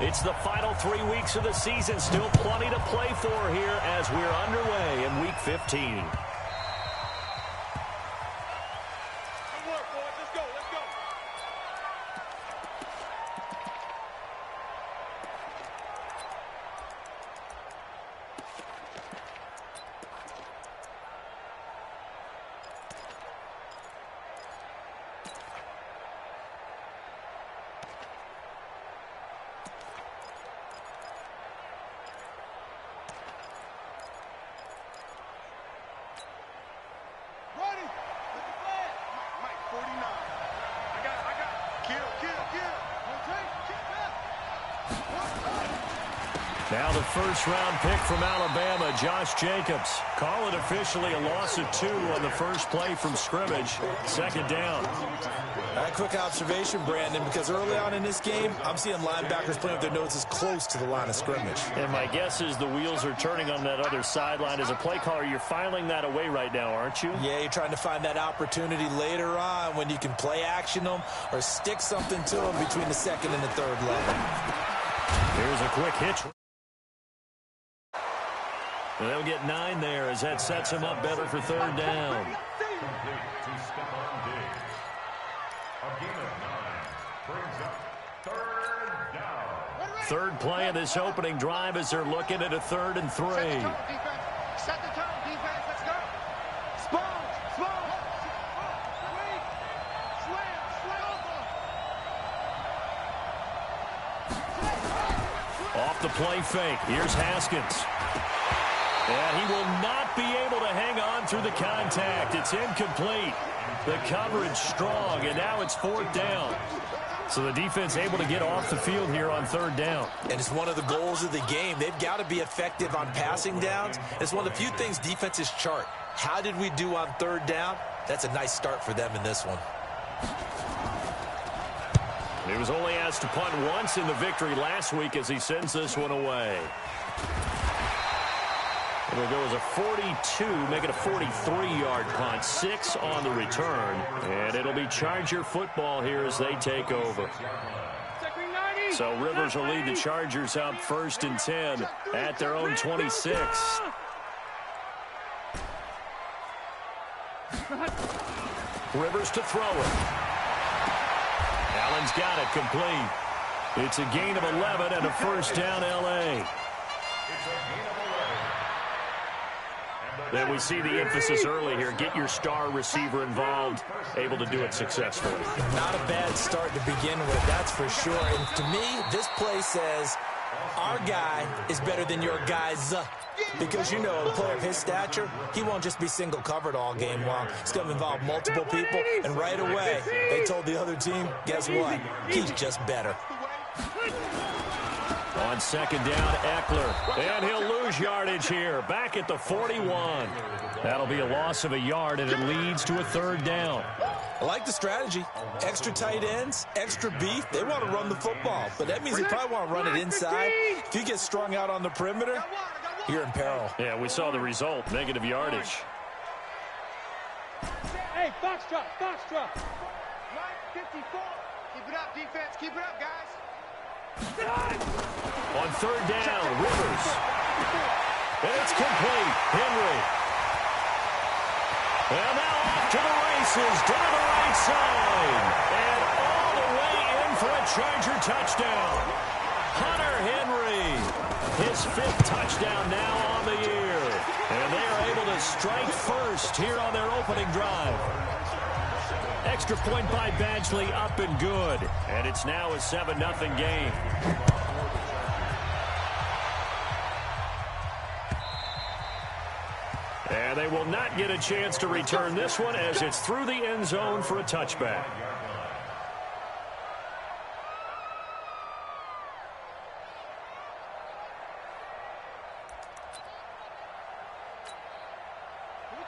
It's the final 3 weeks of the season. Still plenty to play for here as we're underway in Week 15. Now the first-round pick from Alabama, Josh Jacobs. Call it officially a loss of 2 on the first play from scrimmage. Second down. A quick observation, Brandon, because early on in this game, I'm seeing linebackers playing with their noses close to the line of scrimmage. And my guess is the wheels are turning on that other sideline. As a play caller, you're filing that away right now, aren't you? Yeah, you're trying to find that opportunity later on when you can play action them or stick something to them between the second and the third level. Here's a quick hitch. And they'll get 9 there as that sets him up better for third down. Third play of this opening drive as they're looking at a 3rd and 3. Set the tone, defense. Let's go. Slam. Off the play fake. Here's Haskins. And he will not be able to hang on through the contact. It's incomplete. The coverage strong, and now it's 4th down. So the defense able to get off the field here on 3rd down. And it's one of the goals of the game. They've got to be effective on passing downs. It's one of the few things defenses chart. How did we do on 3rd down? That's a nice start for them in this one. He was only asked to punt once in the victory last week as he sends this one away. It'll go as a 42, make it a 43-yard punt, 6 on the return. And it'll be Charger football here as they take over. So Rivers will lead the Chargers out 1st and 10 at their own 26. Rivers to throw it. Allen's got it complete. It's a gain of 11 and a 1st down L.A. Then we see the emphasis early here. Get your star receiver involved, able to do it successfully. Not a bad start to begin with, that's for sure. And to me, this play says, our guy is better than your guy's. Because, you know, a player of his stature, he won't just be single covered all game long. He's going to involve multiple people. And right away, they told the other team, guess what? He's just better. On 2nd down, Eckler. And he'll lose yardage here. Back at the 41. That'll be a loss of a yard, and it leads to a 3rd down. I like the strategy. Extra tight ends, extra beef. They want to run the football, but that means they probably want to run it inside. If you get strung out on the perimeter, you're in peril. Yeah, we saw the result. Negative yardage. Hey, Foxtrot. Line 54. Keep it up, defense. Keep it up, guys. On 3rd down, Rivers. And it's complete. Henry. And now off to the races, down the right side. And all the way in for a Charger touchdown. Hunter Henry. His 5th touchdown now on the year. And they are able to strike first here on their opening drive. Extra point by Badgley, up and good. And it's now a 7-0 game. And they will not get a chance to return this one as it's through the end zone for a touchback.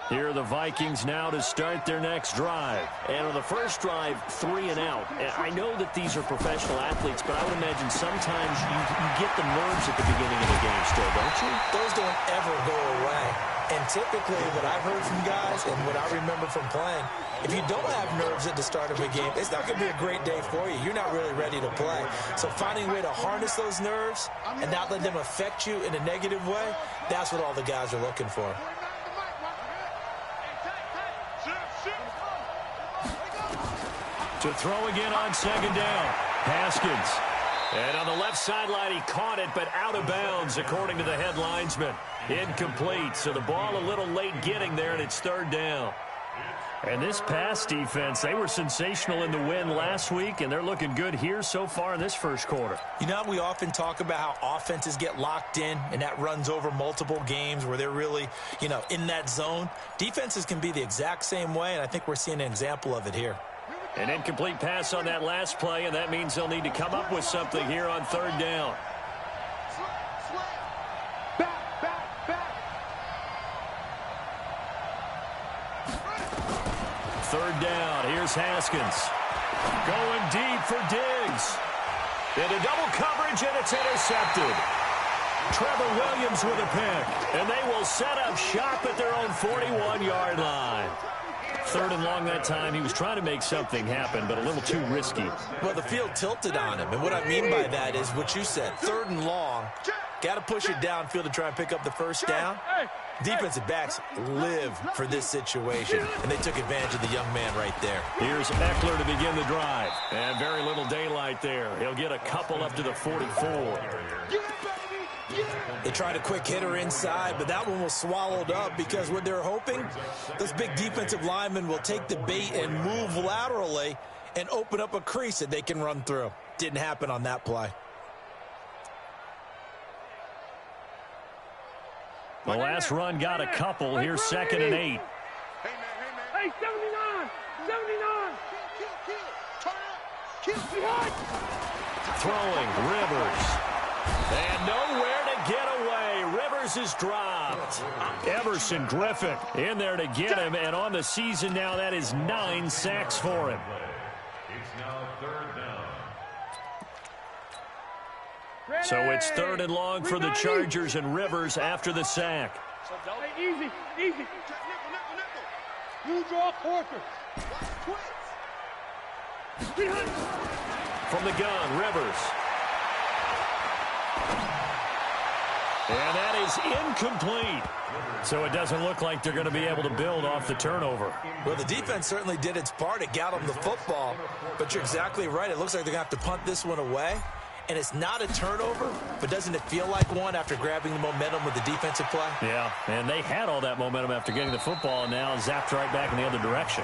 Here are the Vikings now to start their next drive. And on the first drive, 3 and out. And I know that these are professional athletes, but I would imagine sometimes you get the nerves at the beginning of the game still, don't you? Those don't ever go away. And typically what I've heard from guys and what I remember from playing, if you don't have nerves at the start of a game, it's not going to be a great day for you. You're not really ready to play. So finding a way to harness those nerves and not let them affect you in a negative way, that's what all the guys are looking for. To throw again on second down. Haskins. And on the left sideline, he caught it, but out of bounds, according to the head linesman. Incomplete, so the ball a little late getting there, and it's third down. And this pass defense, they were sensational in the win last week, and they're looking good here so far in this first quarter. You know, we often talk about how offenses get locked in, and that runs over multiple games where they're really, you know, in that zone. Defenses can be the exact same way, and I think we're seeing an example of it here. An incomplete pass on that last play, and that means they'll need to come up with something here on third down. Third down. Here's Haskins. Going deep for Diggs. Into double coverage, and it's intercepted. Trevor Williams with a pick, and they will set up shop at their own 41-yard line. Third and long that time. He was trying to make something happen, but a little too risky. Well, the field tilted on him, and what I mean by that is what you said. Third and long, got to push it downfield to try and pick up the first down. Defensive backs live for this situation, and they took advantage of the young man right there. Here's Eckler to begin the drive, and very little daylight there. He'll get a couple up to the 44. They tried a quick hitter inside, but that one was swallowed up because what they're hoping, those big defensive linemen will take the bait and move laterally and open up a crease that they can run through. Didn't happen on that play. The last run got a couple. Here's 2nd and 8. Hey, 79! 79! Throwing, Rivers. And nowhere to get away. Rivers is dropped. Everson Griffin in there to get him. And on the season now, that is 9 sacks for him. It's now third down. So it's third and long for the Chargers and Rivers after the sack. Hey, easy, easy. You draw quarter. From the gun, Rivers. And that is incomplete. So it doesn't look like they're going to be able to build off the turnover. Well, the defense certainly did its part. It got them the football. But you're exactly right. It looks like they're going to have to punt this one away. And it's not a turnover, but doesn't it feel like one after grabbing the momentum with the defensive play? Yeah, and they had all that momentum after getting the football, and now zapped right back in the other direction.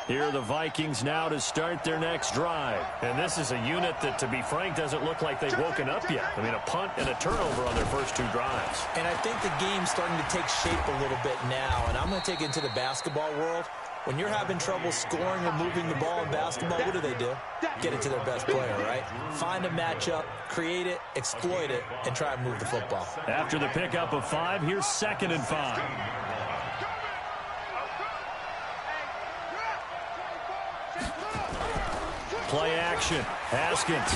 Here are the Vikings now to start their next drive. And this is a unit that, to be frank, doesn't look like they've woken up yet. I mean, a punt and a turnover on their first 2 drives. And I think the game's starting to take shape a little bit now. And I'm going to take it into the basketball world. When you're having trouble scoring or moving the ball in basketball, what do? Get it to their best player, right? Find a matchup, create it, exploit it, and try and move the football. After the pickup of 5, here's 2nd and 5. Play action. Haskins.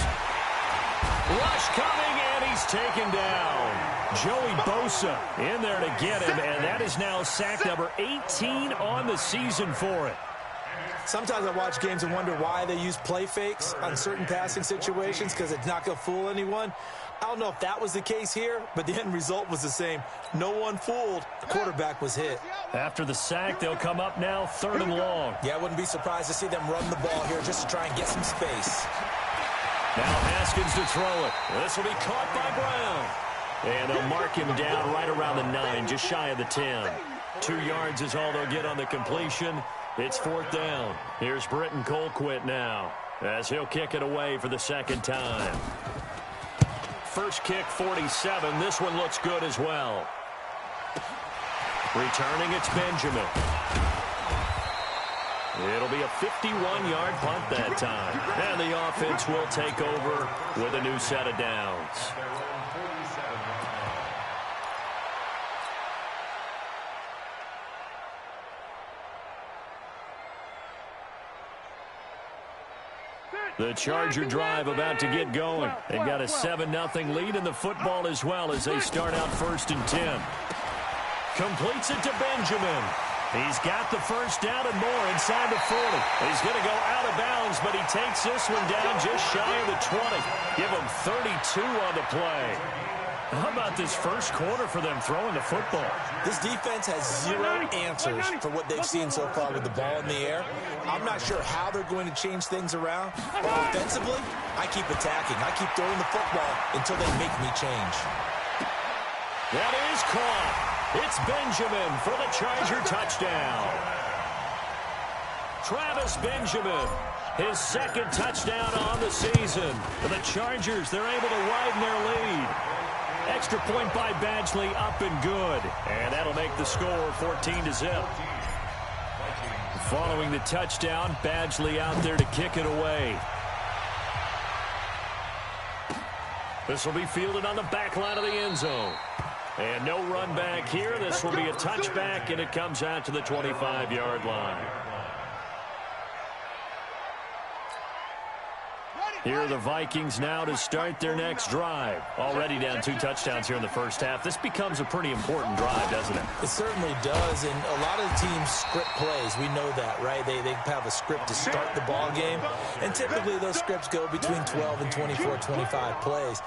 Rush coming, and he's taken down. Joey Bosa in there to get him, and that is now sack number 18 on the season for it. Sometimes I watch games and wonder why they use play fakes on certain passing situations because it's not going to fool anyone. I don't know if that was the case here, but the end result was the same. No one fooled. The quarterback was hit. After the sack, they'll come up now 3rd and long. Yeah, I wouldn't be surprised to see them run the ball here just to try and get some space. Now Haskins to throw it. This will be caught by Brown. And they'll mark him down right around the 9, just shy of the 10. 2 yards is all they'll get on the completion. It's 4th down. Here's Britton Colquitt now, as he'll kick it away for the 2nd time. First kick, 47. This one looks good as well. Returning, it's Benjamin. It'll be a 51-yard punt that time. And the offense will take over with a new set of downs. The Charger drive about to get going. They've got a 7-0 lead in the football as well as they start out 1st and 10. Completes it to Benjamin. He's got the first down and more inside the 40. He's going to go out of bounds, but he takes this one down just shy of the 20. Give him 32 on the play. How about this first quarter for them throwing the football? This defense has zero answers for what they've seen so far with the ball in the air. I'm not sure how they're going to change things around. Offensively, I keep attacking. I keep throwing the football until they make me change. That is caught. It's Benjamin for the Charger touchdown. Travis Benjamin, his 2nd touchdown on the season. For the Chargers, they're able to widen their lead. Extra point by Badgley, up and good. And that'll make the score 14-0. Following the touchdown, Badgley out there to kick it away. This will be fielded on the back line of the end zone. And no run back here. This will be a touchback, and it comes out to the 25-yard line. Here are the Vikings now to start their next drive. Already down 2 touchdowns here in the first half. This becomes a pretty important drive, doesn't it? It certainly does, and a lot of the teams script plays. We know that, right? They have a script to start the ball game, and typically those scripts go between 12 and 24, 25 plays.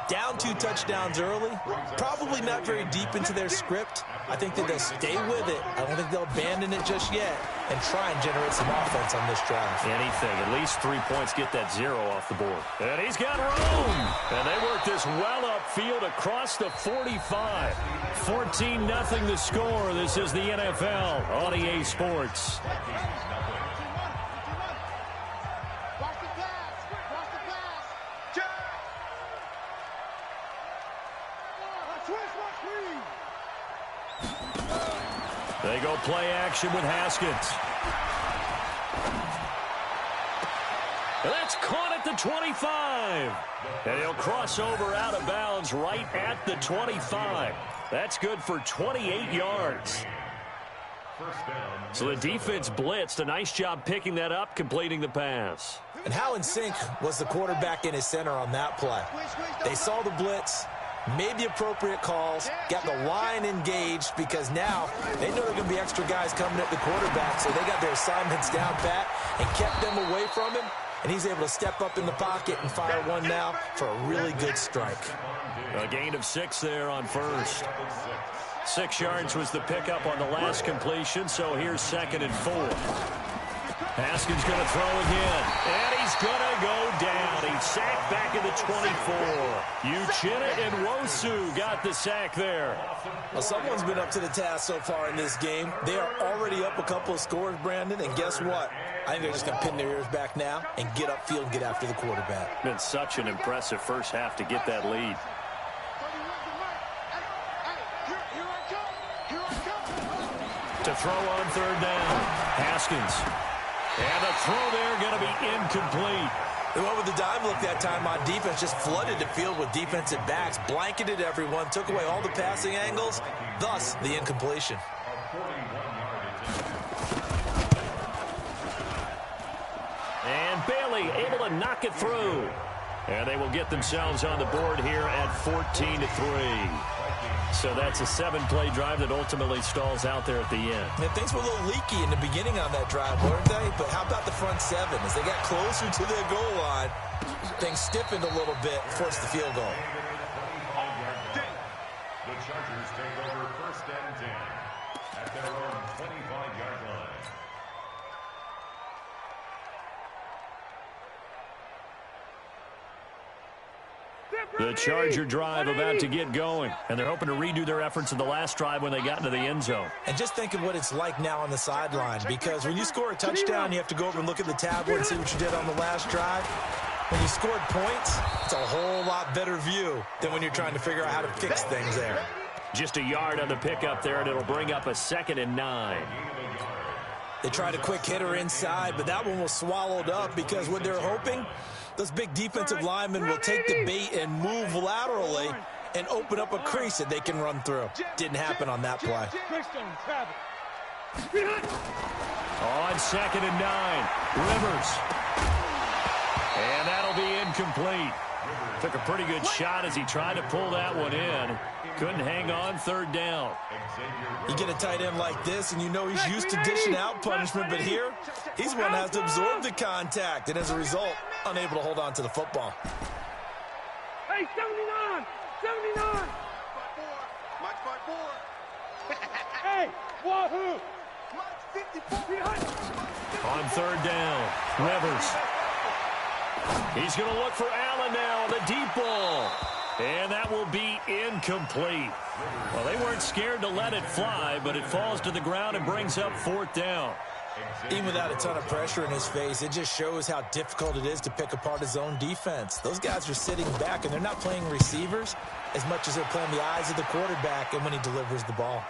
Down 2 touchdowns early, probably not very deep into their script. I think that they'll stay with it. I don't think they'll abandon it just yet and try and generate some offense on this drive. Anything. At least 3 points, get that 0 off the board. And he's got room. And they work this well upfield across the 45. 14-0 the score. This is the NFL on EA Sports. They go play action with Haskins. And that's caught at the 25. And he'll cross over out of bounds right at the 25. That's good for 28 yards. So the defense blitzed. A nice job picking that up, completing the pass. And how in sync was the quarterback in his center on that play? They saw the blitz, made the appropriate calls, got the line engaged because now they know there are going to be extra guys coming at the quarterback, so they got their assignments down pat and kept them away from him, and he's able to step up in the pocket and fire one now for a really good strike. A gain of 6 there on first. 6 yards was the pickup on the last completion, so here's 2nd and 4. Haskins going to throw again, and he's going to go down. He's sacked back at the 24. Uchenna and Wosu got the sack there. Well, someone's been up to the task so far in this game. They are already up a couple of scores, Brandon, and guess what? I think they're just going to pin their ears back now and get upfield and get after the quarterback. Been such an impressive first half to get that lead. To throw on 3rd down, Haskins. And the throw there going to be incomplete. They went with the dime look that time on defense, just flooded the field with defensive backs, blanketed everyone, took away all the passing angles, thus the incompletion. And Bailey able to knock it through. And they will get themselves on the board here at 14-3. So that's a 7-play drive that ultimately stalls out there at the end. And things were a little leaky in the beginning on that drive, weren't they? But how about the front 7? As they got closer to their goal line, things stiffened a little bit, forced the field goal. The Chargers take over 1st and 10 at their own 25-yard line. The Charger drive about to get going, and they're hoping to redo their efforts in the last drive when they got into the end zone. And just think of what it's like now on the sideline, because when you score a touchdown, you have to go over and look at the tablet and see what you did on the last drive. When you scored points, it's a whole lot better view than when you're trying to figure out how to fix things there. Just a yard on the pickup there, and it'll bring up a 2nd and 9. They tried a quick hitter inside, but that one was swallowed up because what they're hoping, those big defensive linemen will take the bait and move laterally and open up a crease that they can run through. Didn't happen on that play. On 2nd and 9, Rivers. And that'll be incomplete. Took a pretty good shot as he tried to pull that one in. Couldn't hang on third down. You get a tight end like this, and you know he's used to dishing out punishment, but here, he's one that has to absorb the contact, and as a result, unable to hold on to the football. Hey, 79! 79! Mike's 5'4". Hey, wahoo! Mike's 54. On third down, Rivers. He's going to look for Allen now, the deep ball. And that will be incomplete. Well, they weren't scared to let it fly, but it falls to the ground and brings up fourth down. Even without a ton of pressure in his face, it just shows how difficult it is to pick apart his own defense. Those guys are sitting back, and they're not playing receivers as much as they're playing the eyes of the quarterback and when he delivers the ball.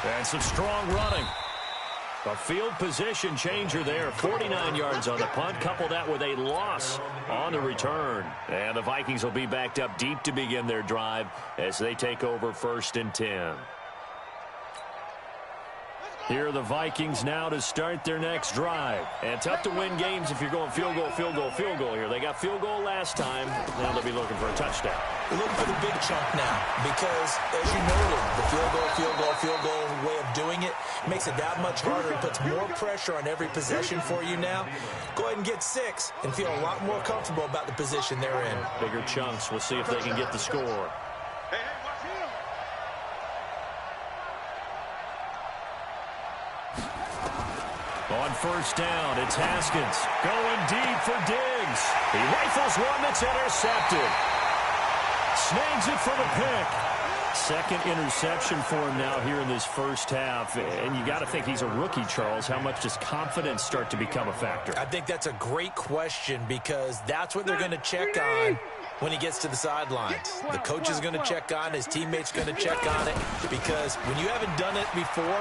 And some strong running. A field position changer there. 49 yards on the punt. Couple that with a loss on the return. And the Vikings will be backed up deep to begin their drive as they take over 1st and 10. Here are the Vikings now to start their next drive. And tough to win games if you're going field goal, field goal, field goal here. They got field goal last time. Now they'll be looking for a touchdown. They're looking for the big chunk now because, as you noted, the field goal way of doing it makes it that much harder. It puts more pressure on every possession for you now. Go ahead and get 6 and feel a lot more comfortable about the position they're in. Bigger chunks. We'll see if they can get the score. On first down, it's Haskins going deep for Diggs. He rifles one that's intercepted. Snags it for the pick. Second interception for him now here in this first half. And you got to think he's a rookie, Charles. How much does confidence start to become a factor? I think that's a great question because that's what they're going to check on when he gets to the sidelines. The coach is going to check on, his teammates going to check on it because when you haven't done it before,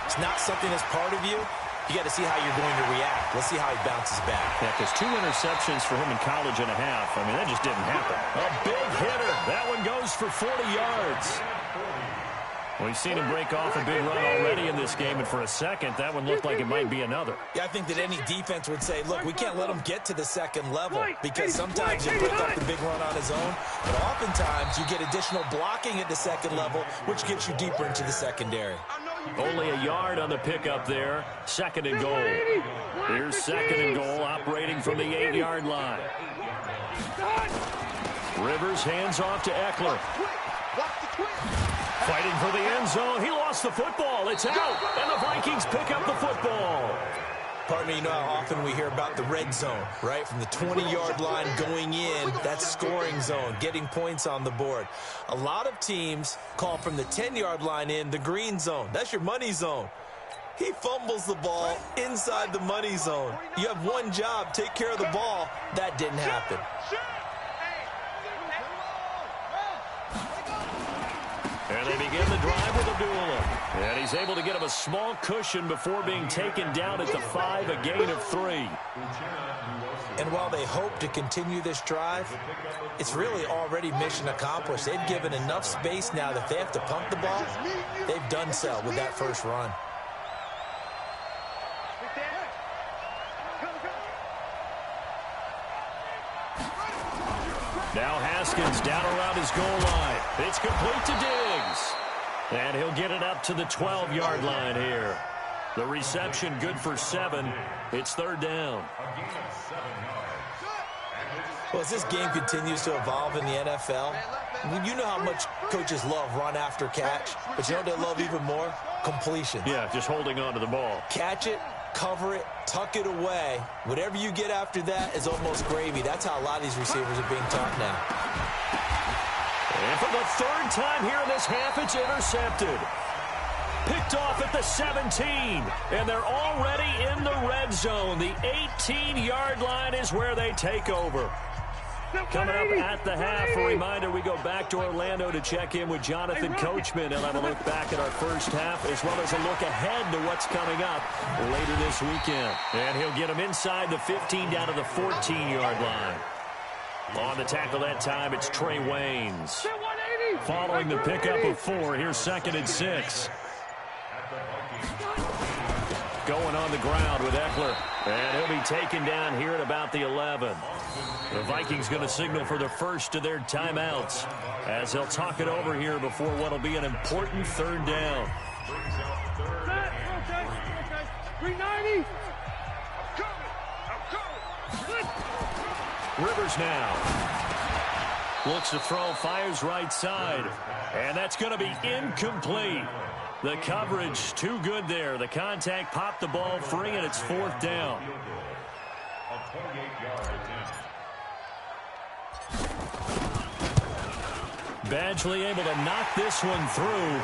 it's not something that's part of you. You got to see how you're going to react. Let's see how he bounces back. Yeah, because 2 interceptions for him in college and a half. I mean, that just didn't happen. A big hitter. That one goes for 40 yards. We've seen him break off a big run already in this game, and for a second, that one looked like it might be another. Yeah, I think that any defense would say, look, we can't let him get to the second level because sometimes you break up the big run on his own, but oftentimes you get additional blocking at the second level, which gets you deeper into the secondary. Only a yard on the pickup there. 2nd and goal. Here's 2nd and goal, operating from the 8-yard line. Rivers hands off to Eckler. Fighting for the end zone. He lost the football. It's out. And the Vikings pick up the football. Partner, you know how often we hear about the red zone, right? From the 20-yard line going in, that's scoring zone, getting points on the board. A lot of teams call from the 10-yard line in the green zone. That's your money zone. He fumbles the ball inside the money zone. You have one job, take care of the ball. That didn't happen. And they begin the drive with a duel. And he's able to get him a small cushion before being taken down at the 5, a gain of 3. And while they hope to continue this drive, it's really already mission accomplished. They've given enough space now that they have to pump the ball. They've done so with that first run. Now Haskins down around his goal line. It's complete to Diggs. And he'll get it up to the 12-yard line here. The reception good for 7. It's 3rd down. Well, as this game continues to evolve in the NFL, you know how much coaches love run after catch, but you know what they love even more? Completions. Yeah, just holding on to the ball. Catch it, cover it, tuck it away. Whatever you get after that is almost gravy. That's how a lot of these receivers are being taught now. And for the 3rd time here in this half, it's intercepted. Picked off at the 17. And they're already in the red zone. The 18-yard line is where they take over. Coming up at the half, a reminder, we go back to Orlando to check in with Jonathan Coachman. He'll have a look back at our first half as well as a look ahead to what's coming up later this weekend. And he'll get him inside the 15 down to the 14-yard line. On the tackle that time, it's Trey Waynes. Following the pickup of 4, here's 2nd and 6. going on the ground with Eckler. And he'll be taken down here at about the 11. The Vikings going to signal for the first of their timeouts as they'll talk it over here before what will be an important third down. 390. Rivers now. Looks to throw, fires right side. And that's going to be incomplete. The coverage too good there. The contact popped the ball free, and it's fourth down. A 28-yard attempt. Badgley able to knock this one through.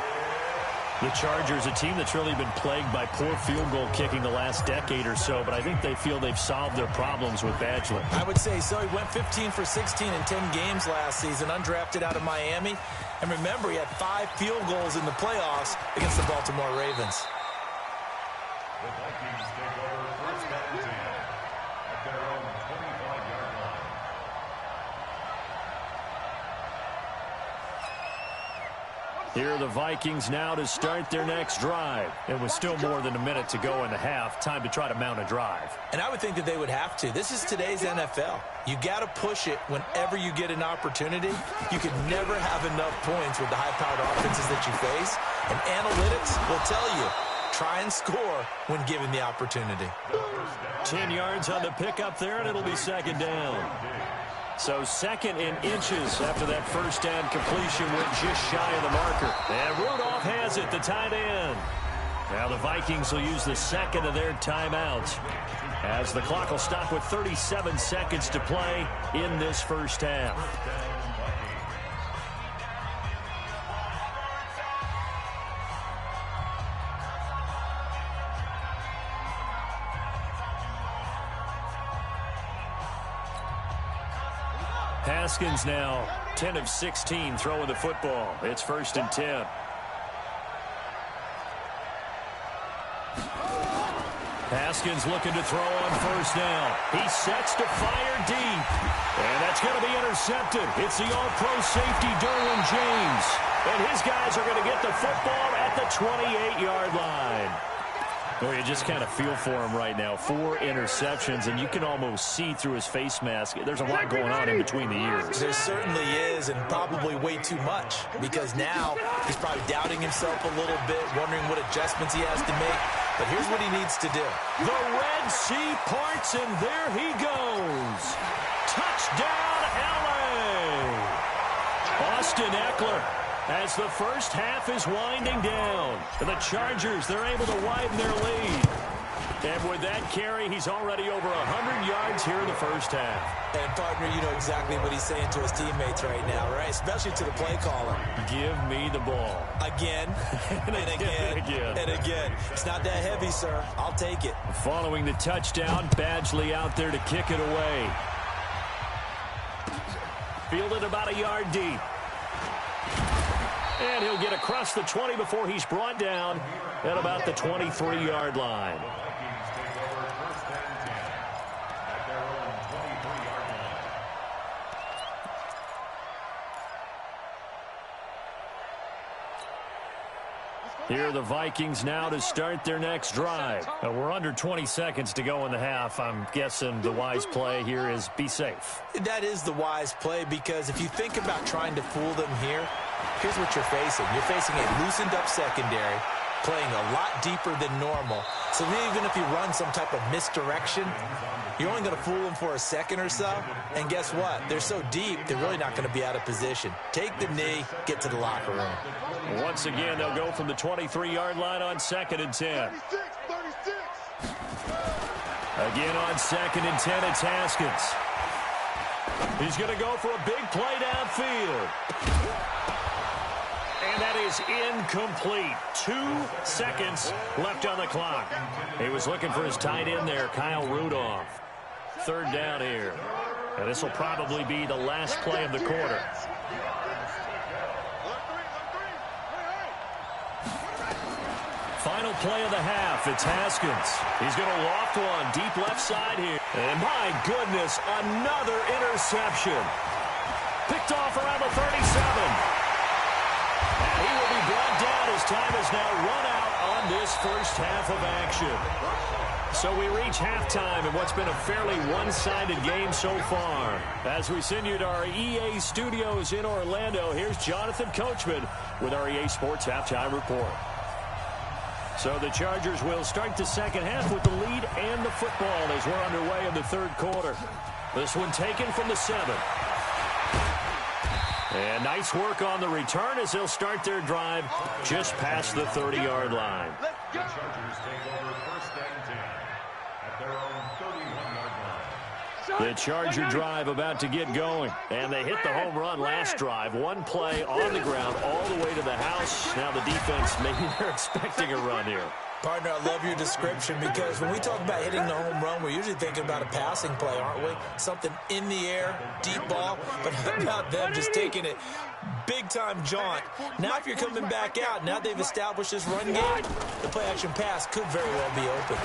The Chargers, a team that's really been plagued by poor field goal kicking the last decade or so, but I think they feel they've solved their problems with Badgley. I would say so. He went 15 for 16 in 10 games last season, undrafted out of Miami. And remember, he had 5 field goals in the playoffs against the Baltimore Ravens. The Vikings take over first and 10 at their own 25-yard line. Here are the Vikings now to start their next drive. And with still more than a minute to go in the half, time to try to mount a drive. And I would think that they would have to. This is today's NFL. You got to push it whenever you get an opportunity. You can never have enough points with the high-powered offenses that you face. And analytics will tell you, try and score when given the opportunity. 10 yards on the pickup there, and it'll be second down. So second in inches after that first down completion went just shy of the marker. And Rudolph has it, the tight end. Now the Vikings will use the second of their timeouts as the clock will stop with 37 seconds to play in this first half. Haskins now 10 of 16 throwing the football. It's first and 10. Haskins looking to throw on first down. He sets to fire deep. And that's going to be intercepted. It's the all-pro safety Derwin James. And his guys are going to get the football at the 28-yard line. Well, you just kind of feel for him right now. 4 interceptions, and you can almost see through his face mask. There's a lot going on in between the ears. There certainly is, and probably way too much, because now he's probably doubting himself a little bit, wondering what adjustments he has to make. But here's what he needs to do. The Red Sea parts, and there he goes. Touchdown, L.A. Austin Eckler. As the first half is winding down. The Chargers, they're able to widen their lead. And with that carry, he's already over 100 yards here in the first half. And, partner, you know exactly what he's saying to his teammates right now, right? Especially to the play caller. Give me the ball. Again, and again, and again. It's not that heavy, sir. I'll take it. Following the touchdown, Badgley out there to kick it away. Fielded about a yard deep. And he'll get across the 20 before he's brought down at about the 23-yard line. Here are the Vikings now to start their next drive. We're under 20 seconds to go in the half. I'm guessing the wise play here is be safe. That is the wise play, because if you think about trying to fool them here, here's what you're facing. You're facing a loosened-up secondary, playing a lot deeper than normal. So even if you run some type of misdirection, you're only going to fool them for a second or so. And guess what? They're so deep, they're really not going to be out of position. Take the knee, get to the locker room. Once again, they'll go from the 23-yard line on second and 10. 36. Again on second and 10, it's Haskins. He's going to go for a big play downfield. And that is incomplete. 2 seconds left on the clock. He was looking for his tight end there, Kyle Rudolph. Third down here. And this will probably be the last play of the quarter. Final play of the half. It's Haskins. He's going to loft one deep left side here. And my goodness, another interception. Picked off around the 37. And he will be brought down as time is now run out on this first half of action. So we reach halftime in what's been a fairly one-sided game so far. As we send you to our EA studios in Orlando, here's Jonathan Coachman with our EA Sports Halftime Report. So the Chargers will start the second half with the lead and the football as we're underway in the third quarter. This one taken from the 7. And nice work on the return as they'll start their drive just past the 30-yard line. The Chargers take over first and 10 at their own 31-yard line. The Charger drive about to get going. And they hit the home run last drive. One play on the ground all the way to the house. Now the defense, maybe they're expecting a run here. Partner, I love your description because when we talk about hitting the home run, we're usually thinking about a passing play, aren't we? Something in the air, deep ball. But how about them just taking it big-time jaunt? Now if you're coming back out, now they've established this run game, the play-action pass could very well be open.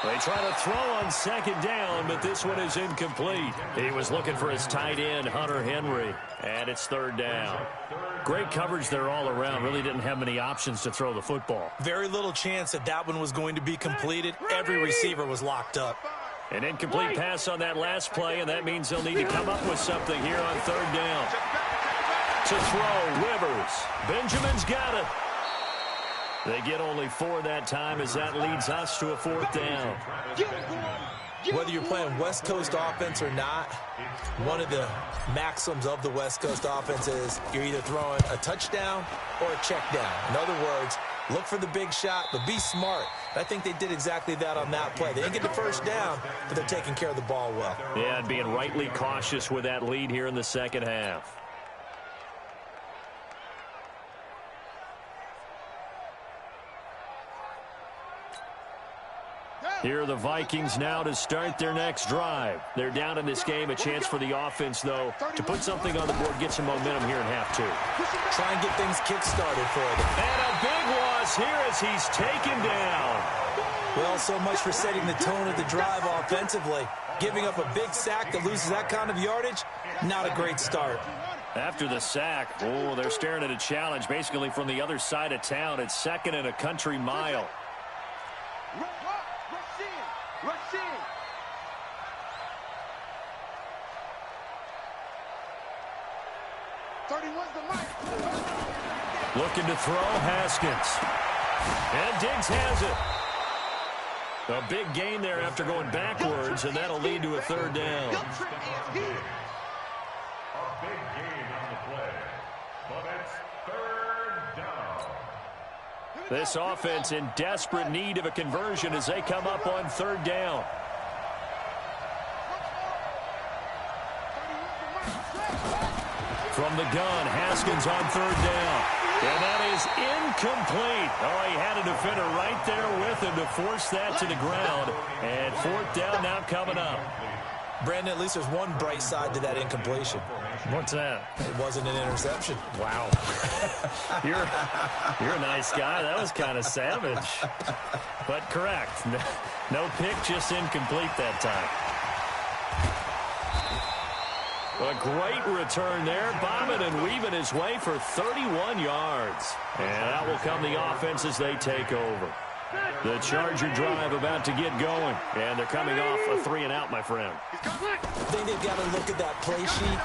They try to throw on second down, but this one is incomplete. He was looking for his tight end, Hunter Henry, and it's third down. Great coverage there all around. Really didn't have many options to throw the football. Very little chance that that one was going to be completed. Every receiver was locked up. An incomplete pass on that last play, and that means they'll need to come up with something here on third down. To throw, Rivers. Benjamin's got it. They get only 4 that time as that leads us to a fourth down. Whether you're playing West Coast offense or not, one of the maxims of the West Coast offense is you're either throwing a touchdown or a check down. In other words, look for the big shot, but be smart. I think they did exactly that on that play. They didn't get the first down, but they're taking care of the ball well. Yeah, and being rightly cautious with that lead here in the second half. Here are the Vikings now to start their next drive. They're down in this game. A chance for the offense, though, to put something on the board, get some momentum here in half 2. Try and get things kick-started for them. And a big loss here as he's taken down. Well, so much for setting the tone of the drive offensively. Giving up a big sack that loses that kind of yardage, not a great start. After the sack, oh, they're staring at a challenge basically from the other side of town. It's second and a country mile. Rush in. Looking to throw, Haskins. And Diggs has it. A big gain there after going backwards, and that'll lead to a third down. A big gain on the play, but it's third down. This offense in desperate need of a conversion as they come up on third down. From the gun, Haskins on third down. And that is incomplete. Oh, he had a defender right there with him to force that to the ground. And fourth down now coming up. Brandon, at least there's one bright side to that incompletion. What's that? It wasn't an interception. Wow. You're a nice guy. That was kind of savage. But correct. No pick, just incomplete that time. A great return there. Bobbing and weaving his way for 31 yards. And that will come the offense as they take over. The Charger drive about to get going. And they're coming off a 3-and-out, my friend. I think they've got to look at that play sheet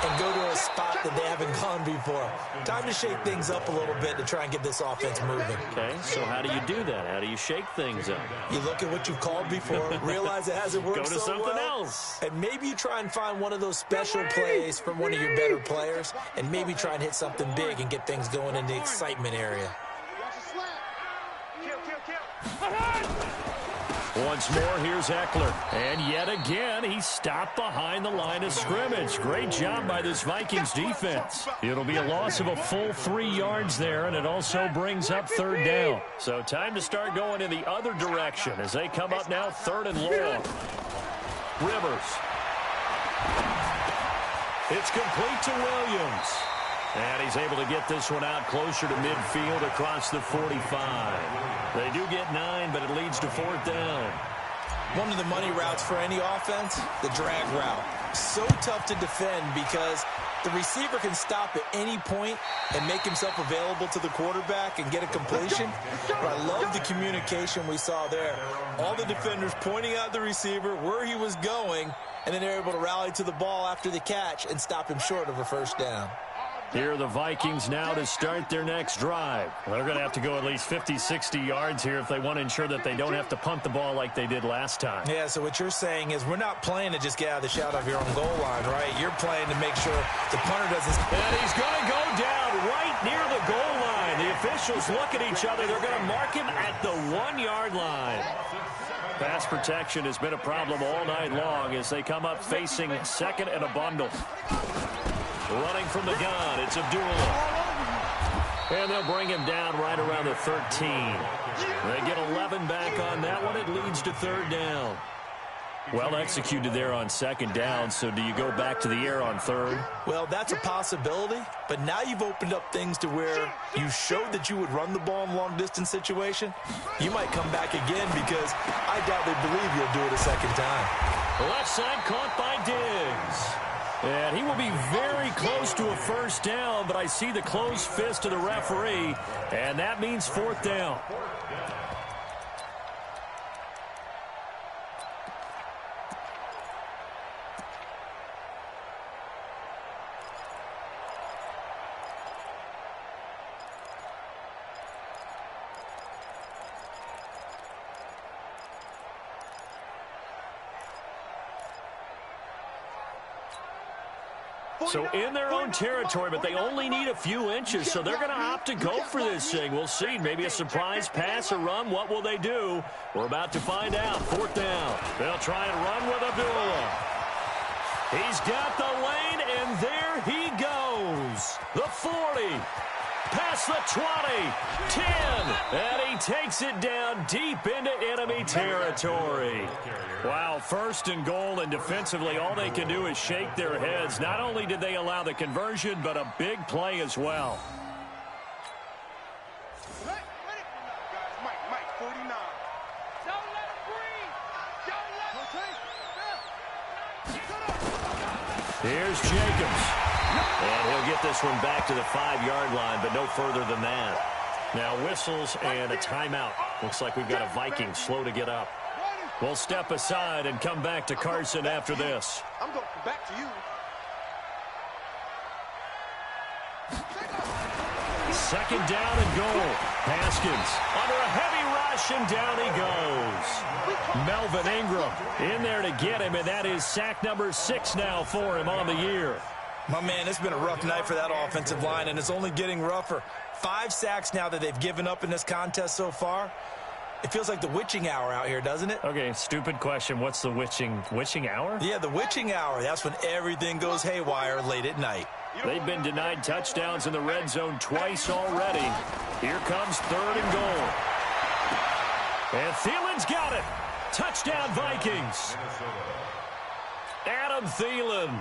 and go to a spot that they haven't gone before. Time to shake things up a little bit to try and get this offense moving. Okay, so how do you do that? How do you shake things up? You look at what you've called before, realize it hasn't worked so well. Go to something else. And maybe you try and find one of those special plays from one of your better players, and maybe try and hit something big and get things going in the excitement area. Once more, here's Eckler. And yet again, he's stopped behind the line of scrimmage. Great job by this Vikings defense. It'll be a loss of a full 3 yards there, and it also brings up third down. So time to start going in the other direction as they come up now third and long. Rivers. It's complete to Williams. And he's able to get this one out closer to midfield across the 45. They do get 9, but it leads to fourth down. One of the money routes for any offense, the drag route. So tough to defend because The receiver can stop at any point and make himself available to the quarterback and get a completion. But I love the communication we saw there. All the defenders pointing out the receiver, where he was going, and then they're able to rally to the ball after the catch and stop him short of a first down. Here are the Vikings now to start their next drive. They're going to have to go at least 50, 60 yards here if they want to ensure that they don't have to punt the ball like they did last time. Yeah, so what you're saying is we're not playing to just get out of the shot of your own goal line, right? You're playing to make sure the punter doesn't... And he's going to go down right near the goal line. The officials look at each other. They're going to mark him at the 1-yard line. Pass protection has been a problem all night long as they come up facing second and a bundle. Running from the gun, it's Abdullah. And they'll bring him down right around the 13. They get 11 back on that one. It leads to third down. Well executed there on second down, so do you go back to the air on third? Well, that's a possibility, but now you've opened up things to where you showed that you would run the ball in long-distance situation. You might come back again because I doubt they believe you'll do it a second time. Left side caught by Diggs. And he will be very close to a first down, but I see the closed fist of the referee, and that means fourth down. So in their own territory, but they only need a few inches, so they're going to opt to go for this thing. We'll see. Maybe a surprise pass or run. What will they do? We're about to find out. Fourth down. They'll try and run with Abdullah. He's got the lane, and there he goes. The 40. Past the 20, 10, and he takes it down deep into enemy territory. Wow, first and goal, and defensively, all they can do is shake their heads. Not only did they allow the conversion, but a big play as well. Mike, 49. Don't let him breathe. Don't let him... Here's Jacobs. And he'll get this one back to the 5-yard line, but no further than that. Now whistles and a timeout. Looks like we've got a Viking slow to get up. We'll step aside and come back to Carson after this. I'm going back to you. Second down and goal. Haskins under a heavy rush, and down he goes. Melvin Ingram in there to get him, and that is sack number 6 now for him on the year. My man, it's been a rough night for that offensive line, and it's only getting rougher. 5 sacks now that they've given up in this contest so far. It feels like the witching hour out here, doesn't it? Okay, stupid question. What's the witching hour? Yeah, the witching hour. That's when everything goes haywire late at night. They've been denied touchdowns in the red zone twice already. Here comes third and goal. And Thielen's got it. Touchdown, Vikings. Adam Thielen,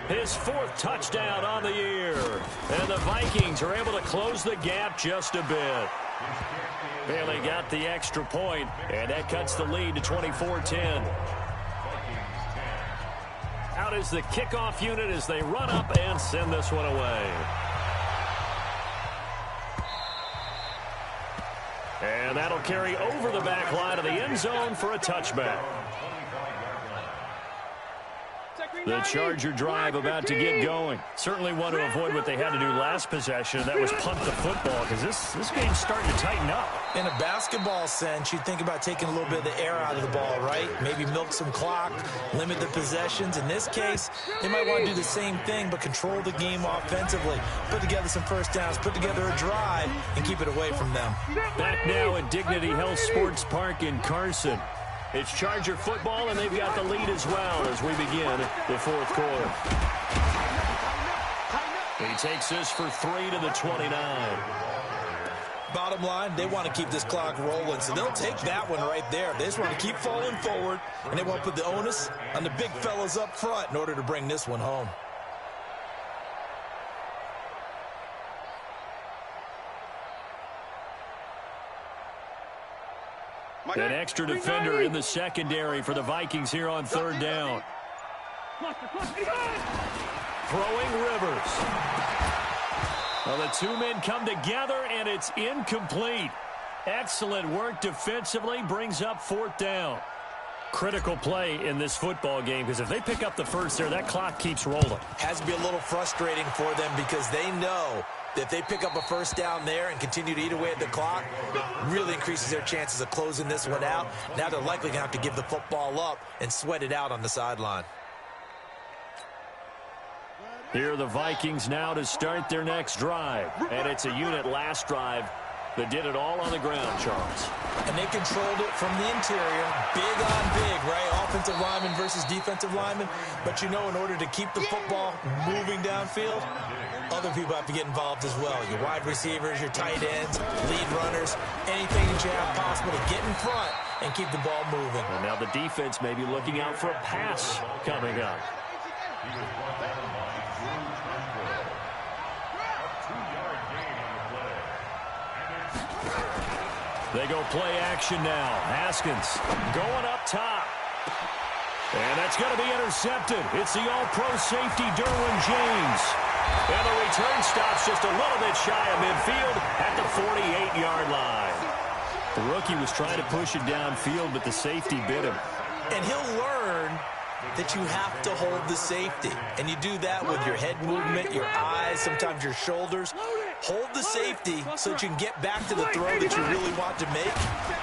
his 4th touchdown on the year. And the Vikings are able to close the gap just a bit. Bailey got the extra point, and that cuts the lead to 24-10. Out is the kickoff unit as they run up and send this one away. And that'll carry over the back line of the end zone for a touchback. The Charger drive about to get going. Certainly want to avoid what they had to do last possession. That was punt the football, because this game's starting to tighten up. In a basketball sense, you think about taking a little bit of the air out of the ball, right? Maybe milk some clock, limit the possessions. In this case, they might want to do the same thing, but control the game offensively. Put together some first downs, put together a drive, and keep it away from them. Back now at Dignity Health Sports Park in Carson. It's Charger football, and they've got the lead as well as we begin the 4th quarter. He takes this for 3 to the 29. Bottom line, they want to keep this clock rolling, so they'll take that one right there. They just want to keep falling forward, and they want to put the onus on the big fellas up front in order to bring this one home. An extra defender in the secondary for the Vikings here on third down. Throwing Rivers. Well, the two men come together, and it's incomplete. Excellent work defensively, brings up 4th down. Critical play in this football game, because if they pick up the first there, that clock keeps rolling. Has to be a little frustrating for them because they know that if they pick up a first down there and continue to eat away at the clock, really increases their chances of closing this one out. Now they're likely going to have to give the football up and sweat it out on the sideline. Here are the Vikings now to start their next drive. And it's a unit last drive that did it all on the ground, Charles. And they controlled it from the interior, big on big, right? Offensive lineman versus defensive lineman. But, you know, in order to keep the football moving downfield, other people have to get involved as well. Your wide receivers, your tight ends, lead runners, anything that you have possible to get in front and keep the ball moving. And now the defense may be looking out for a pass coming up. They go play action now. Haskins going up top. And that's going to be intercepted. It's the all-pro safety, Derwin James. And the return stops just a little bit shy of midfield at the 48-yard line. The rookie was trying to push it downfield, but the safety bit him. And he'll learn that you have to hold the safety. And you do that with your head movement, your eyes, sometimes your shoulders. Hold the safety so that you can get back to the throw that you really want to make.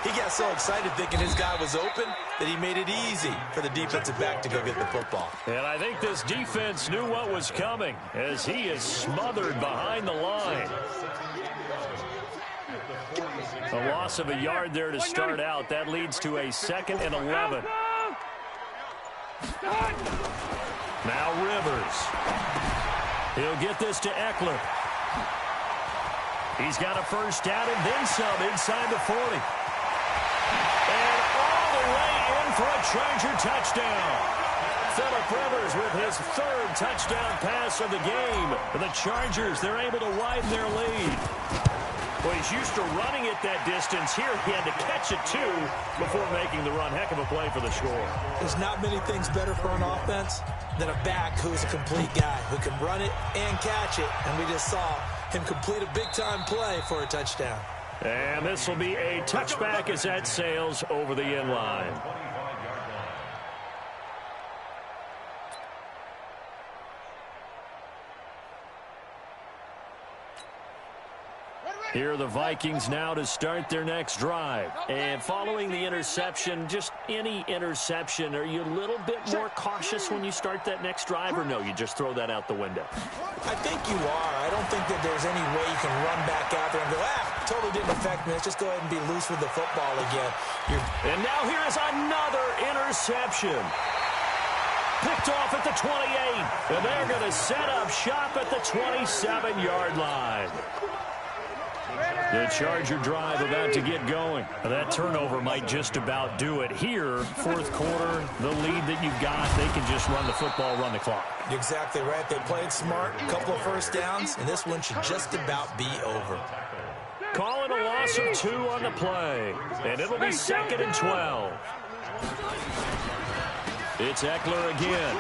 He got so excited thinking his guy was open that he made it easy for the defensive back to go get the football. And I think this defense knew what was coming as he is smothered behind the line. A loss of a yard there to start out. That leads to a 2nd and 11. Now Rivers. He'll get this to Eckler. He's got a first down and then some inside the 40. And all the way in for a Charger touchdown. Phillip Rivers with his 3rd touchdown pass of the game. The Chargers, they're able to widen their lead. Well, he's used to running it that distance. Here he had to catch it, too, before making the run. Heck of a play for the score. There's not many things better for an offense than a back who's a complete guy, who can run it and catch it. And we just saw him complete a big-time play for a touchdown. And this will be a touchback as that sails over the end line. Here are the Vikings now to start their next drive. And following the interception, just any interception, are you a little bit more cautious when you start that next drive, or no, you just throw that out the window? I think you are. I don't think that there's any way you can run back out there and go, totally didn't affect me. Let's just go ahead and be loose with the football again. And now here is another interception. Picked off at the 28. And they're going to set up shop at the 27-yard line. The Charger drive about to get going. That turnover might just about do it here. 4th quarter, the lead that you've got, they can just run the football, run the clock. You're exactly right. They played smart, a couple of first downs, and this one should just about be over. Calling a loss of 2 on the play, and it'll be 2nd and 12. It's Eckler again.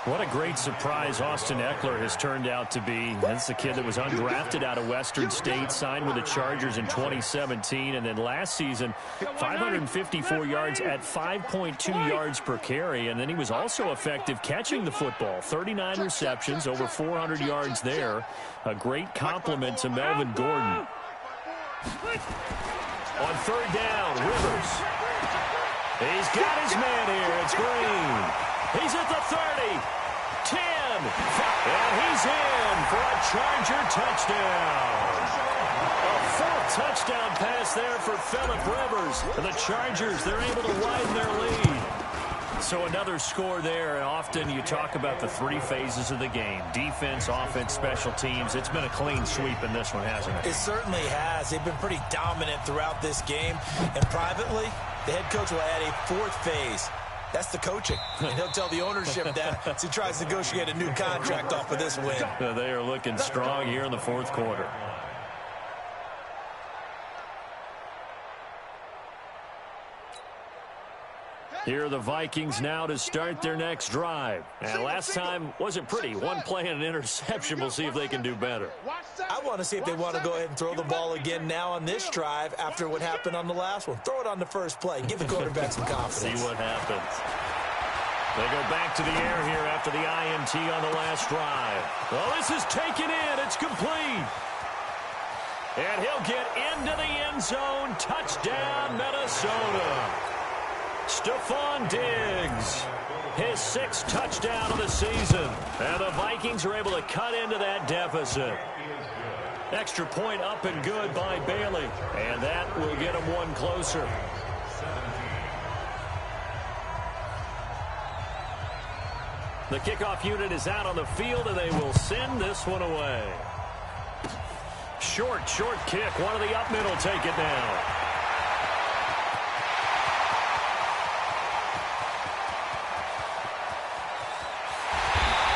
What a great surprise Austin Eckler has turned out to be. That's the kid that was undrafted out of Western State, signed with the Chargers in 2017, and then last season, 554 yards at 5.2 yards per carry, and then he was also effective catching the football. 39 receptions, over 400 yards there. A great compliment to Melvin Gordon. On 3rd down, Rivers. He's got his man here. It's Green. He's at the 30, 10, and he's in for a Charger touchdown. A 4th touchdown pass there for Phillip Rivers. And the Chargers, they're able to widen their lead. So another score there, and often you talk about the 3 phases of the game. Defense, offense, special teams. It's been a clean sweep in this one, hasn't it? It certainly has. They've been pretty dominant throughout this game. And privately, the head coach will add a 4th phase. That's the coaching. And he'll tell the ownership that as he tries to negotiate a new contract off of this win. They are looking strong here in the 4th quarter. Here are the Vikings now to start their next drive. And last time wasn't pretty. One play and an interception. We'll see if they can do better. I want to see if they want to go ahead and throw the ball again now on this drive after what happened on the last one. Throw it on the first play. Give the quarterback some confidence. See what happens. They go back to the air here after the INT on the last drive. Well, this is taken in. It's complete. And he'll get into the end zone. Touchdown, Minnesota. Stephon Diggs, his 6th touchdown of the season. And the Vikings are able to cut into that deficit. Extra point up and good by Bailey. And that will get him one closer. The kickoff unit is out on the field, and they will send this one away. Short kick. One of the up middle take it down.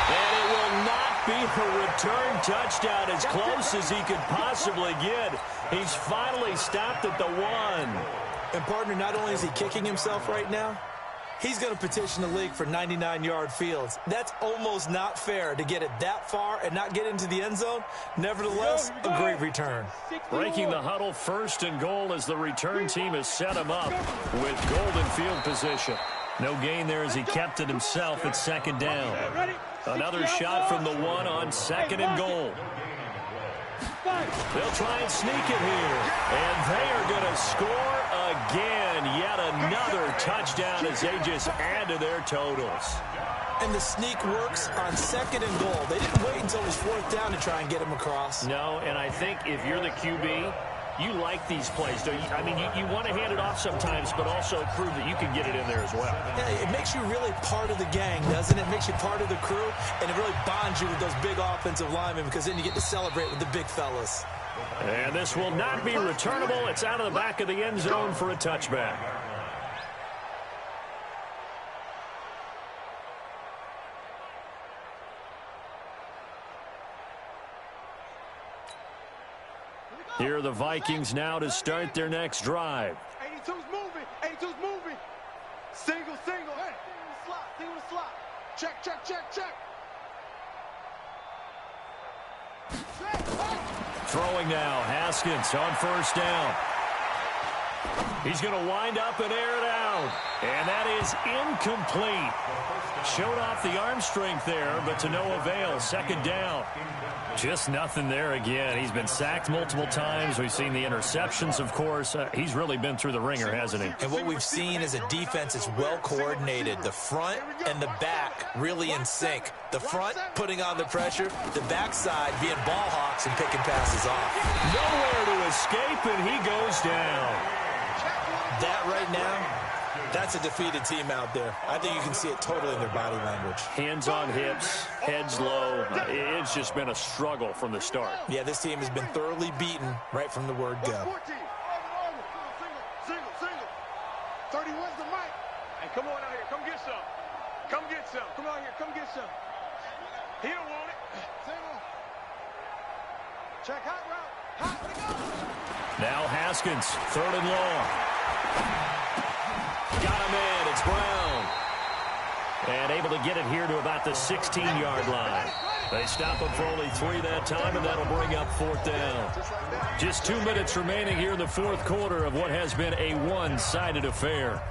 And it will not be a return touchdown, as close as he could possibly get. He's finally stopped at the 1. And, partner, not only is he kicking himself right now, he's going to petition the league for 99-yard fields. That's almost not fair to get it that far and not get into the end zone. Nevertheless, a great return. Breaking the huddle, 1st and goal as the return team has set him up with golden field position. No gain there as he kept it himself at 2nd down. Another shot from the 1 on 2nd and goal. They'll try and sneak it here. And they are going to score again. Yet another touchdown as they just add to their totals. And the sneak works on 2nd and goal. They didn't wait until it was 4th down to try and get him across. No, and I think if you're the QB, you like these plays, don't you? I mean, you want to hand it off sometimes, but also prove that you can get it in there as well. Yeah, it makes you really part of the gang, doesn't it? It makes you part of the crew, and it really bonds you with those big offensive linemen because then you get to celebrate with the big fellas. And this will not be returnable. It's out of the back of the end zone for a touchback. Here are the Vikings now to start their next drive. 82's moving. 82's moving. Single. Hey, single slot. Check. Throwing now, Haskins on 1st down. He's going to wind up and air it out. And that is incomplete. Showed off the arm strength there, but to no avail. 2nd down. Just nothing there again. He's been sacked multiple times. We've seen the interceptions, of course. He's really been through the ringer, hasn't he? And what we've seen is a defense that's well coordinated. The front and the back really in sync. The front putting on the pressure, the backside being ball hawks and picking passes off. Nowhere to escape, and he goes down. That right now, that's a defeated team out there. I think you can see it totally in their body language. Hands on hips, heads low. It's just been a struggle from the start. Yeah, this team has been thoroughly beaten right from the word go. 31's the mic. Hey, come on out here. Come get some. Come out here. Come get some. He don't want it. Check hot route. Now Haskins, 3rd and long. Got him in. It's Brown. And able to get it here to about the 16-yard line. They stop him for only 3 that time, and that'll bring up 4th down. Just 2 minutes remaining here in the 4th quarter of what has been a one-sided affair.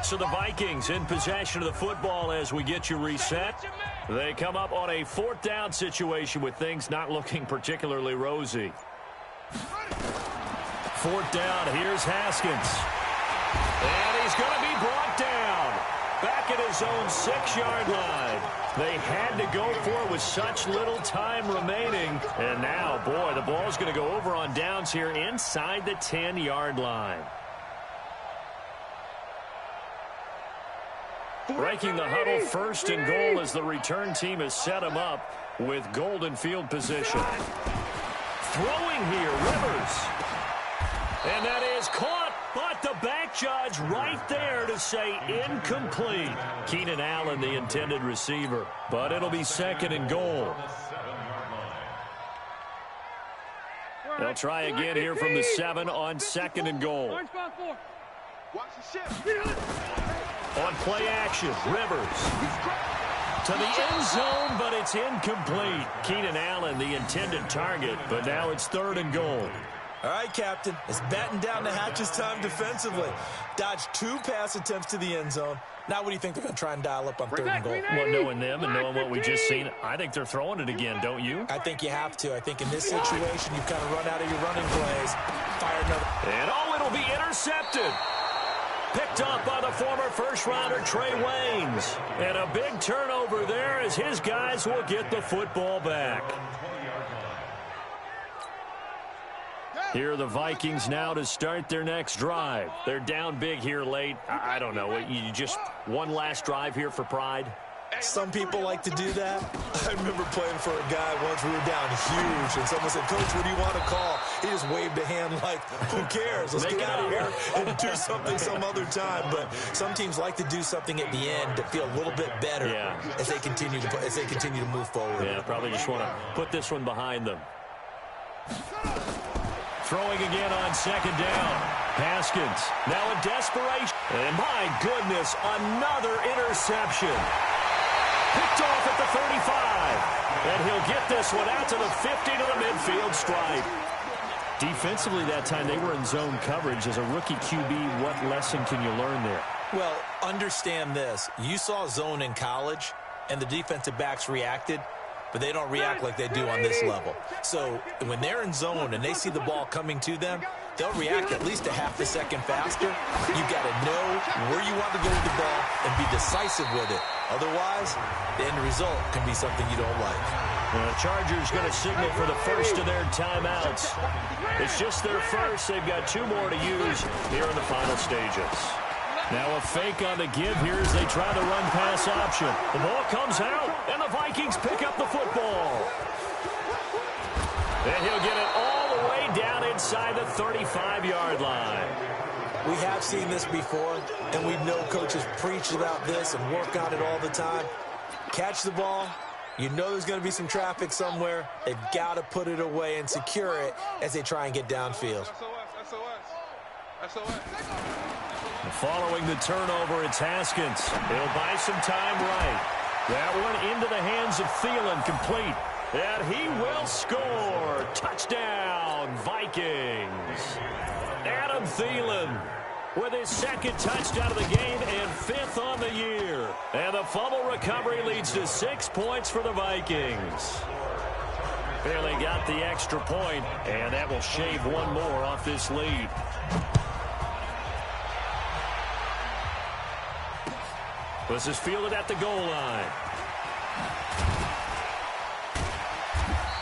So the Vikings in possession of the football as we get you reset. They come up on a 4th down situation with things not looking particularly rosy. 4th down, here's Haskins. And he's going to be brought down. Back at his own 6-yard line. They had to go for it with such little time remaining. And now, boy, the ball's going to go over on downs here inside the 10-yard line. Breaking the huddle, 1st and goal as the return team has set him up with golden field position. Throwing here, Rivers. And that is caught, but the back judge right there to say incomplete. Keenan Allen, the intended receiver. But it'll be 2nd and goal. They'll try again here from the 7 on 2nd and goal. On play action, Rivers to the end zone, but it's incomplete. Keenan Allen, the intended target, but now it's 3rd and goal. All right, Captain, it's batten down the hatches time defensively. Dodged 2 pass attempts to the end zone. Now what do you think they're going to try and dial up on 3rd and goal? Well, knowing them and knowing what we just seen, I think they're throwing it again, don't you? I think you have to. I think in this situation, you've kind of run out of your running plays. Fire another. And it'll be intercepted. Picked up by the former first-rounder Trey Waynes. And a big turnover there as his guys will get the football back. Here are the Vikings now to start their next drive. They're down big here late. I don't know. You just one last drive here for pride? Some people like to do that. I remember playing for a guy once. We were down huge, and someone said, "Coach, what do you want to call?" He just waved a hand like, "Who cares? Let's get out of here and do something some other time." But some teams like to do something at the end to feel a little bit better as they continue to move forward. Yeah, probably just want to put this one behind them. Throwing again on 2nd down. Haskins now in desperation. And my goodness, another interception. Picked off at the 35. And he'll get this one out to the 50 to the midfield stripe. Defensively that time, they were in zone coverage. As a rookie QB, what lesson can you learn there? Well, understand this. You saw zone in college, and the defensive backs reacted, but they don't react like they do on this level. So when they're in zone and they see the ball coming to them, they'll react at least a half a second faster. You've got to know where you want to go with the ball and be decisive with it. Otherwise, the end result can be something you don't like. The Chargers going to signal for the first of their timeouts. It's just their first. They've got 2 more to use here in the final stages. Now a fake on the give here as they try the run-pass option. The ball comes out, and the Vikings pick up the football. And he'll get it all the way down inside the 35-yard line. We have seen this before, and we know coaches preach about this and work on it all the time. Catch the ball. You know there's going to be some traffic somewhere. They've got to put it away and secure it as they try and get downfield. Following the turnover, it's Haskins. He'll buy some time right. That one into the hands of Thielen, complete. And he will score. Touchdown, Vikings. Adam Thielen with his 2nd touchdown of the game and 5th on the year. And the fumble recovery leads to 6 points for the Vikings. Barely got the extra point, and that will shave 1 more off this lead. This is fielded at the goal line.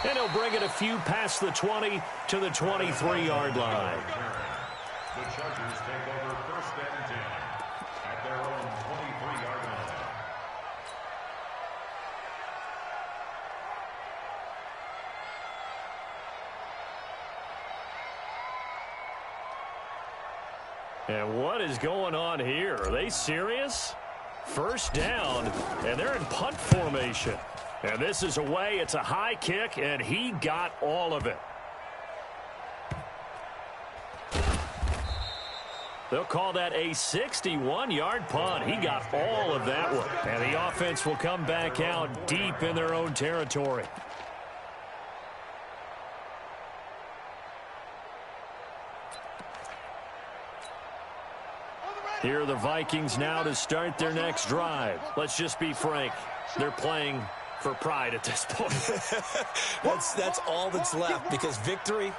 And he'll bring it a few past the 20 to the 23-yard line. The Chargers take over 1st and 10 at their own 23-yard line. And what is going on here? Are they serious? 1st down, and they're in punt formation. And this is away. It's a high kick, and he got all of it. They'll call that a 61-yard punt. He got all of that one. And the offense will come back out deep in their own territory. Here are the Vikings now to start their next drive. Let's just be frank. They're playing for pride at this point. That's all that's left, because victory,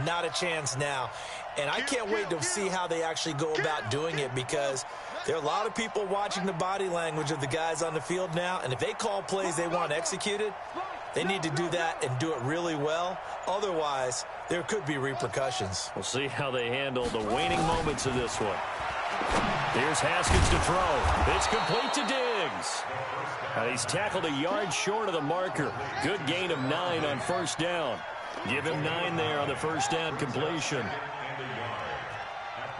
not a chance now. And I can't wait to see how they actually go about doing it, because there are a lot of people watching the body language of the guys on the field now, and if they call plays they want executed, they need to do that and do it really well. Otherwise, there could be repercussions. We'll see how they handle the waning moments of this one. Here's Haskins to throw. It's complete to Diggs. And he's tackled a yard short of the marker. Good gain of 9 on 1st down. Give him 9 there on the 1st down completion.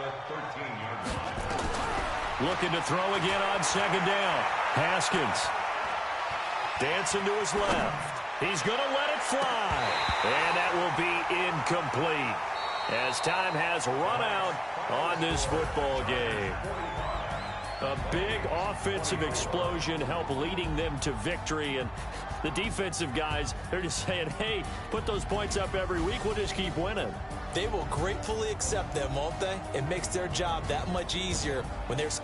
the 13-yard line. Looking to throw again on second down. Haskins dancing to his left. He's going to let it fly. And that will be incomplete as time has run out on this football game. A big offensive explosion helped leading them to victory. And the defensive guys, they're just saying, hey, put those points up every week. We'll just keep winning. They will gratefully accept them, won't they? It makes their job that much easier when they're